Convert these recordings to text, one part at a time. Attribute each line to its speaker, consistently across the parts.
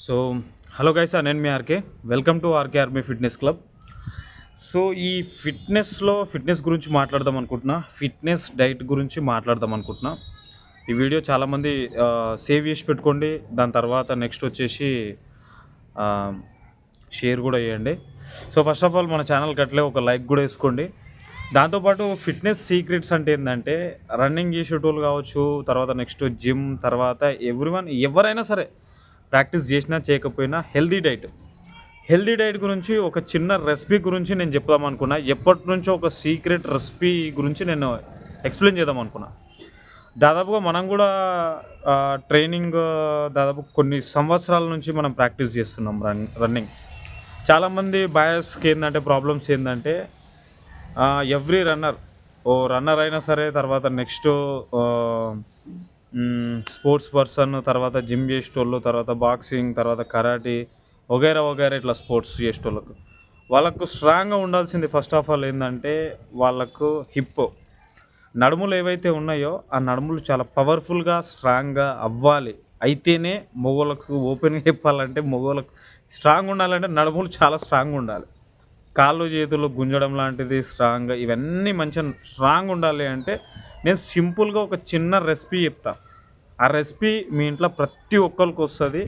Speaker 1: So hello guys, నేను మీ RK. Welcome to RK army fitness club. So ఈ fitness గురించి మాట్లాడదాం అనుకుంటున్నా. ఫిట్నెస్ డైట్ గురించి మాట్లాడదాం అనుకుంటున్నా. ఈ వీడియో చాలామంది సేవ్ చేసి పెట్టుకోండి. దాని తర్వాత నెక్స్ట్ వచ్చేసి షేర్ కూడా చేయండి. సో ఫస్ట్ ఆఫ్ ఆల్ మన ఛానల్కి అట్లే ఒక లైక్ కూడా వేసుకోండి. దాంతోపాటు ఫిట్నెస్ సీక్రెట్స్ అంటే ఏంటంటే, రన్నింగ్ చేసేటోళ్ళు కావచ్చు, తర్వాత నెక్స్ట్ జిమ్, తర్వాత ఎవరైనా సరే ప్రాక్టీస్ చేసినా చేయకపోయినా హెల్దీ డైట్ గురించి ఒక చిన్న రెసిపీ గురించి నేను చెప్దాం అనుకున్నా. ఎప్పటి నుంచో ఒక సీక్రెట్ రెసిపీ గురించి నేను ఎక్స్ప్లెయిన్ చేద్దాం అనుకున్నా. దాదాపుగా మనం కూడా ట్రైనింగ్ దాదాపు కొన్ని సంవత్సరాల నుంచి మనం ప్రాక్టీస్ చేస్తున్నాం రన్నింగ్. చాలామంది బాయస్కి ఏంటంటే ప్రాబ్లమ్స్ ఏంటంటే, ఎవ్రీ రన్నర్ అయినా సరే, తర్వాత నెక్స్ట్ స్పోర్ట్స్ పర్సన్, తర్వాత జిమ్ చేసేటోళ్ళు, తర్వాత బాక్సింగ్, తర్వాత కరాటీ వగైరా ఇట్లా స్పోర్ట్స్ చేసేటోళ్ళకు వాళ్ళకు స్ట్రాంగ్గా ఉండాల్సింది ఫస్ట్ ఆఫ్ ఆల్ ఏంటంటే, వాళ్ళకు నడుములు ఏవైతే ఉన్నాయో ఆ నడుములు చాలా పవర్ఫుల్గా స్ట్రాంగ్గా అవ్వాలి. అయితేనే మగవాళ్ళకు ఓపెన్గా చెప్పాలంటే, మగవాళ్ళకు స్ట్రాంగ్ ఉండాలంటే నడుములు చాలా స్ట్రాంగ్ ఉండాలి. కాళ్ళు చేతులు గుంజడం లాంటిది స్ట్రాంగ్, ఇవన్నీ మంచిగా స్ట్రాంగ్ ఉండాలి అంటే నేను సింపుల్గా ఒక చిన్న రెసిపీ చెప్తా. ఆ రెసిపీ మీ ఇంట్లో ప్రతి ఒక్కరికి వస్తుంది,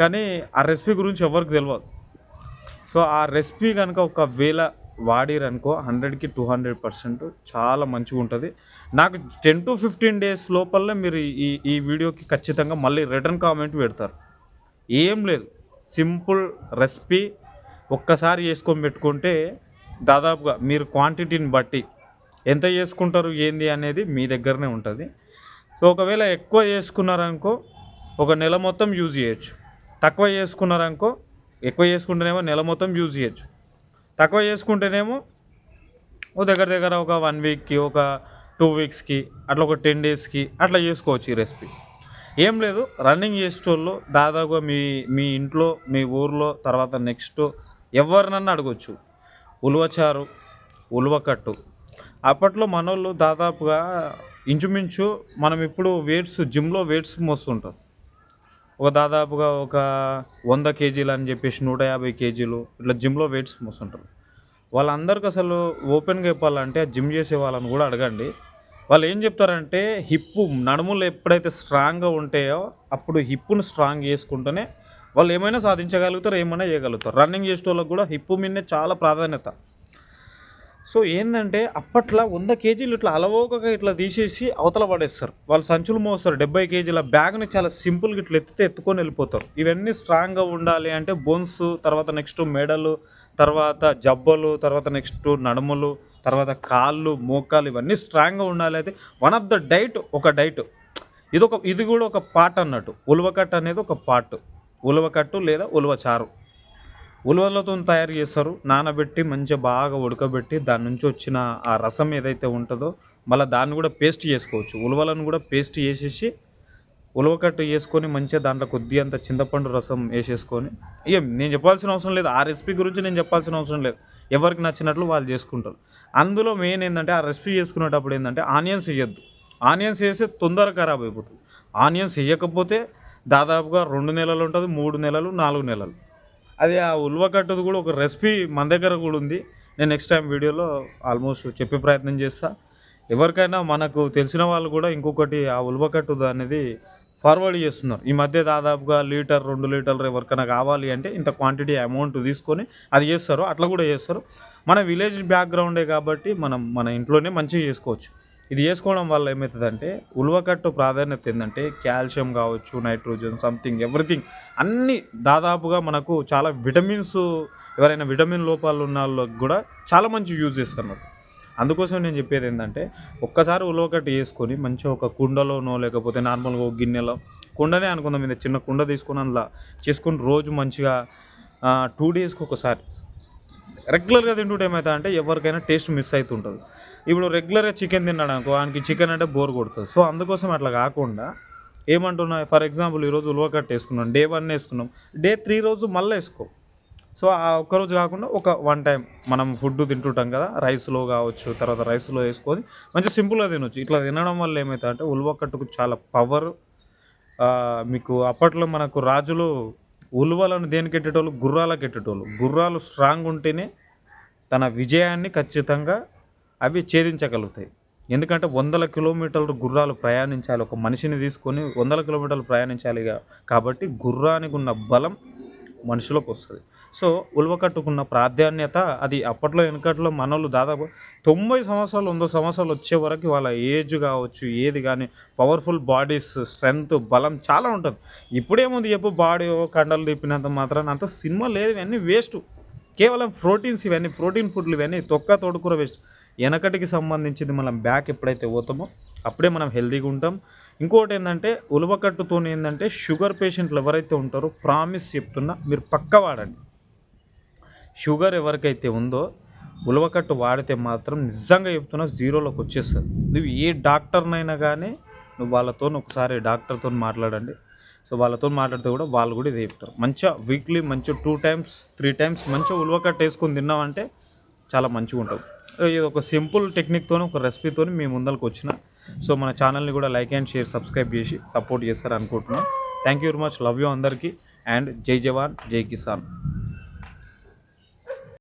Speaker 1: కానీ ఆ రెసిపీ గురించి ఎవరికి తెలియదు. సో ఆ రెసిపీ కనుక ఒకవేళ వాడిరనుకో 100కి 200% చాలా మంచిగా ఉంటుంది. నాకు 10 to 15 days లోపలనే మీరు ఈ వీడియోకి ఖచ్చితంగా మళ్ళీ రిటర్న్ కామెంట్ పెడతారు. ఏం లేదు, సింపుల్ రెసిపీ ఒక్కసారి చేసుకొని పెట్టుకుంటే దాదాపుగా మీరు క్వాంటిటీని బట్టి ఎంత చేసుకుంటారు ఏంది అనేది మీ దగ్గరనే ఉంటుంది. సో ఒకవేళ ఎక్కువ చేసుకున్నారనుకో ఒక నెల మొత్తం యూజ్ చేయొచ్చు. తక్కువ చేసుకున్నారనుకో, ఎక్కువ చేసుకుంటేనేమో నెల మొత్తం యూజ్ చేయొచ్చు. తక్కువ చేసుకుంటేనేమో ఓ దగ్గర ఒక 1 వీక్కి, ఒక 2 వీక్స్కి, అట్లా ఒక 10 డేస్కి అట్లా చేసుకోవచ్చు ఈ రెసిపీ. ఏం లేదు, రన్నింగ్ చేసేటోళ్ళు దాదాపుగా మీ ఇంట్లో, మీ ఊర్లో, తర్వాత నెక్స్ట్ ఎవరినన్నా అడగొచ్చు. ఉలవచారు, ఉలవకట్టు అప్పట్లో మనోళ్ళు దాదాపుగా ఇంచుమించు మనం ఇప్పుడు జిమ్లో వెయిట్స్ మోస్తుంటాం. దాదాపుగా ఒక 100 కేజీలు అని చెప్పేసి 150 కేజీలు ఇట్లా జిమ్లో వెయిట్స్ మోస్తుంటారు. వాళ్ళందరికీ అసలు ఓపెన్గా చెప్పాలంటే జిమ్ చేసే వాళ్ళని కూడా అడగండి. వాళ్ళు ఏం చెప్తారంటే, నడుములు ఎప్పుడైతే స్ట్రాంగ్గా ఉంటాయో అప్పుడు హిప్పును స్ట్రాంగ్ చేసుకుంటేనే వాళ్ళు ఏమైనా సాధించగలుగుతారు, ఏమైనా చేయగలుగుతారు. రన్నింగ్ చేసే వాళ్ళకి కూడా హిప్పు మీదనే చాలా ప్రాధాన్యత. సో ఏంటంటే అప్పట్లో 100 కేజీలు ఇట్లా అలవోకగా ఇట్లా తీసేసి అవతల పడేస్తారు. వాళ్ళు సంచులు మోస్తారు. 70 కేజీల బ్యాగ్ని చాలా సింపుల్గా ఇట్లా ఎత్తుకొని వెళ్ళిపోతారు. ఇవన్నీ స్ట్రాంగ్గా ఉండాలి అంటే బోన్స్, తర్వాత నెక్స్ట్ మెడలు, తర్వాత జబ్బలు, తర్వాత నెక్స్ట్ నడుములు, తర్వాత కాళ్ళు, మోకాలు ఇవన్నీ స్ట్రాంగ్గా ఉండాలి. అయితే వన్ ఆఫ్ ద డైట్ ఇది కూడా ఒక పార్ట్ అన్నట్టు. ఉలవకట్టు అనేది ఒక పార్ట్. ఉలవకట్టు లేదా ఉలవచారు ఉలవలతో తయారు చేస్తారు. నానబెట్టి మంచిగా బాగా ఉడకబెట్టి దాని నుంచి వచ్చిన ఆ రసం ఏదైతే ఉంటుందో మళ్ళీ దాన్ని కూడా పేస్ట్ చేసుకోవచ్చు. ఉలవలను కూడా పేస్ట్ చేసేసి ఉలవకట్టు వేసుకొని మంచిగా దాంట్లో కొద్దిగా అంత చింతపండు రసం వేసేసుకొని, నేను చెప్పాల్సిన అవసరం లేదు. ఆ రెసిపీ గురించి నేను చెప్పాల్సిన అవసరం లేదు. ఎవరికి నచ్చినట్లు వాళ్ళు చేసుకుంటారు. అందులో మెయిన్ ఏంటంటే, ఆ రెసిపీ చేసుకునేటప్పుడు ఏంటంటే ఆనియన్స్ వేయద్దు. ఆనియన్స్ వేస్తే తొందరగా ఖరాబ్ అయిపోతుంది. ఆనియన్స్ వేయకపోతే దాదాపుగా 2 నెలలు ఉంటుంది, 3 నెలలు, 4 నెలలు. అది ఆ ఉలవకట్టుది కూడా ఒక రెసిపీ మన దగ్గర కూడా ఉంది. నేను నెక్స్ట్ టైం వీడియోలో ఆల్మోస్ట్ చెప్పే ప్రయత్నం చేస్తా. ఎవరికైనా మనకు తెలిసిన వాళ్ళు కూడా ఇంకొకటి ఆ ఉలవకట్టు అనేది ఫార్వర్డ్ చేస్తున్నారు. ఈ మధ్య దాదాపుగా 1 లీటర్ 2 లీటర్లు ఎవరికైనా కావాలి అంటే ఇంత క్వాంటిటీ అమౌంట్ తీసుకొని అది చేస్తారు. అట్లా కూడా చేస్తారు. మన విలేజ్ బ్యాక్గ్రౌండే కాబట్టి మన ఇంట్లోనే మంచిగా చేసుకోవచ్చు. ఇది చేసుకోవడం వల్ల ఏమవుతుందంటే, ఉలవకట్టు ప్రాధాన్యత ఏంటంటే కాల్షియం కావచ్చు, నైట్రోజన్, సంథింగ్ ఎవ్రీథింగ్ అన్నీ దాదాపుగా మనకు చాలా విటమిన్స్, ఎవరైనా విటమిన్ లోపాలు ఉన్న వాళ్ళకి కూడా చాలా మంచి యూజ్ చేస్తున్నారు. అందుకోసం నేను చెప్పేది ఏంటంటే, ఒక్కసారి ఉలవకట్టు వేసుకొని మంచిగా ఒక కుండలోనో లేకపోతే నార్మల్గా ఒక గిన్నెలో, కుండనే అనుకుందాం, మీద చిన్న కుండ తీసుకొని అందులో చేసుకొని రోజు మంచిగా 2 డేస్కి ఒకసారి రెగ్యులర్గా తింటుంటే ఏమవుతుంది అంటే ఎవరికైనా టేస్ట్ మిస్ అవుతుంటుంది. ఇప్పుడు రెగ్యులర్గా చికెన్ తిన్నాడు అనుకో, ఆయనకి చికెన్ అంటే బోర్ కొడుతుంది. సో అందుకోసం అట్లా కాకుండా ఏమంటున్నా, ఫర్ ఎగ్జాంపుల్ ఈరోజు ఉలవకట్టు వేసుకున్నాం, డే 1 వేసుకున్నాం, డే 3 రోజు మళ్ళీ వేసుకో. సో ఆ ఒక్కరోజు కాకుండా ఒక 1 టైం మనం ఫుడ్ తింటుంటాం కదా, రైస్లో కావచ్చు, తర్వాత రైస్లో వేసుకొని మంచి సింపుల్గా తినొచ్చు. ఇట్లా తినడం వల్ల ఏమవుతుందంటే ఉలవకట్టుకు చాలా పవర్. మీకు అప్పట్లో మనకు రాజులు ఉలువలను దేనికి ఎట్టేటోళ్ళు, గుర్రాలకు ఎట్టేటోళ్ళు. గుర్రాలు స్ట్రాంగ్ ఉంటేనే తన విజయాన్ని ఖచ్చితంగా అవి ఛేదించగలుగుతాయి. ఎందుకంటే వందల కిలోమీటర్లు గుర్రాలు ప్రయాణించాలి, ఒక మనిషిని తీసుకొని వందల కిలోమీటర్లు ప్రయాణించాలి. కాబట్టి గుర్రానికి ఉన్న బలం మనుషులకు వస్తుంది. సో ఉలవకట్టుకున్న ప్రాధాన్యత అది అప్పట్లో వెనకట్లో మనోళ్ళు దాదాపు 90 సంవత్సరాలు 100 సంవత్సరాలు వచ్చే వరకు వాళ్ళ ఏజ్ కావచ్చు ఏది కానీ పవర్ఫుల్ బాడీస్ స్ట్రెంగ్త్ బలం చాలా ఉంటుంది. ఇప్పుడేముంది చెప్పు, బాడీ కండలు తిప్పినంత మాత్రాన అంత సినిమా లేదు, ఇవన్నీ వేస్ట్. కేవలం ప్రోటీన్స్, ఇవన్నీ ప్రోటీన్ ఫుడ్లు, ఇవన్నీ తొక్క తోడుకూర వేస్ట్. వెనకటికి సంబంధించింది మనం బ్యాక్ ఎప్పుడైతే పోతామో అప్పుడే మనం హెల్తీగా ఉంటాం. ఇంకోటి ఏంటంటే ఉలవకట్టుతో ఏంటంటే షుగర్ పేషెంట్లు ఎవరైతే ఉంటారో ప్రామిస్ చెప్తున్నా మీరు పక్క వాడండి. షుగర్ ఎవరికైతే ఉందో ఉలవకట్టు వాడితే మాత్రం నిజంగా చెప్తున్నా జీరోలోకి వచ్చేస్తుంది. నువ్వు ఏ డాక్టర్నైనా కానీ నువ్వు వాళ్ళతో ఒకసారి డాక్టర్తో మాట్లాడండి. సో వాళ్ళతో మాట్లాడితే కూడా వాళ్ళు కూడా ఇది చెప్తారు. మంచిగా వీక్లీ మంచిగా 2 times 3 times మంచిగా ఉలవకట్టు వేసుకొని తిన్నామంటే చాలా మంచిగా ఉంటుంది. ఇది ఒక సింపుల్ టెక్నిక్తో ఒక రెసిపీతో మీ ముందరకు వచ్చిన. సో మన ఛానల్ని కూడా లైక్ అండ్ షేర్ సబ్స్క్రైబ్ చేసి సపోర్ట్ చేస్తారు అనుకుంటున్నాను. Thank you very much, love you అందరికీ. అండ్ జై జవాన్ జై కిసాన్.